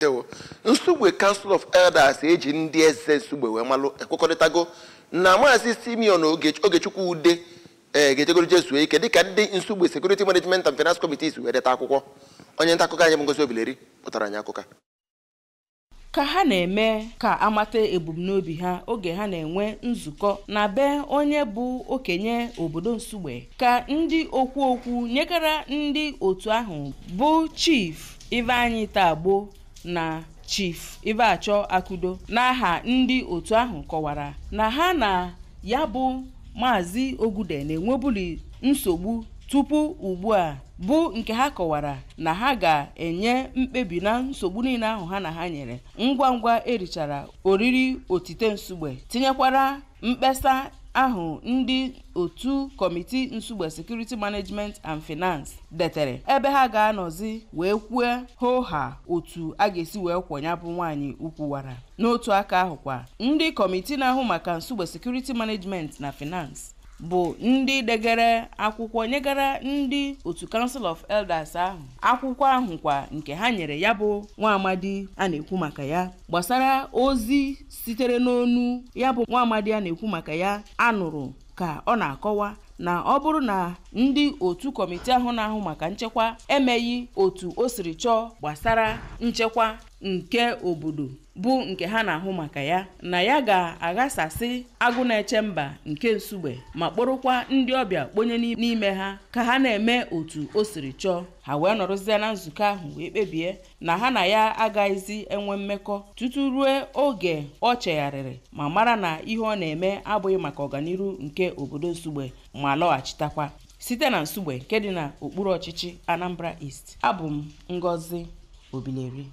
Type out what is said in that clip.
Ewo Nsugbe Council of Elders eji ndị eze Nsugbe wee malụ ekwekọrịtago na Maazị Simeon Ogechukwu Ude ga-ejegoro Jesu ike dịka ndị Nsugbe Security Management and Finance Committees wee deta akwụkwọ. Onye nta akụkọ anyị bụ Ngozi Obileri pụtara anyị akụkọ. Ka ha na-eme ka amata ebumnobi ha oge ha na-enwe nzukọ na be onye bụ okenye obodo Nsugbe ka ndị okwu nyekara ndị otu ahụ bụ Chief Ivanyi Tagbo na Chief Ibeachọ Akudo n'aha ndị otu ahụ kọwara na ha na ya bụ Maazị Ogude na-enwebuli nsogbu tupu ugbu a bụ nke ha kọwara na ha ga-enye mkpebi na nsogbu niile ahụ ha na ha nyere ngwa erichara oriri otite Nsugbe tinyekwara mkpesa ahụ ndị otu Committee Nsugbe Security Management and Finance detere ebe ha ga-anọzi wee kwue ha otu a ga-esi wee kwọnya bụ nwaanyị ukwuwara. N'otu aka ahụkwa ndị kọmitii na-ahụ maka Nsugbe Security Management na Finance bụ ndị degere akwụkwọ nyegara ndị otu Council of Elders ahụ akwụkwọ ahụ kwa nke ha nyere ya bụ nwa amadi a na-ekwu maka ya gbasara ozi sitere n'onu ya bụ nwa amadi a na-ekwu maka ya anụrụ ka ọ na-akọwa na ọ bụrụ na ndị otu kọmitii ahụ na-ahụ maka nchekwa emeghị otu o siri chọọ gbasara nchekwa nke obodo bụ nke ha na-ahụ maka ya na ya ga-aghasasị agụ na-eche mba nke Nsugbe ma kpọrọkwa ndị ọbịa kponye n'ime ha ka ha na-eme otu o siri chọọ. Ha wee nọrọzie na nzukọ ahụ wee kpebie na ha na ya agaghịzi enwe mmekọ tutu ruo oge ọ chegharịrị ma mara na ihe ọ na-eme abụghị maka ọganiru nke obodo Nsugbe ma lọghachitakwa site na Nsugbe nke dị na okpuru ọchịchị Anambra East. Abụ m Ngozi Obileri.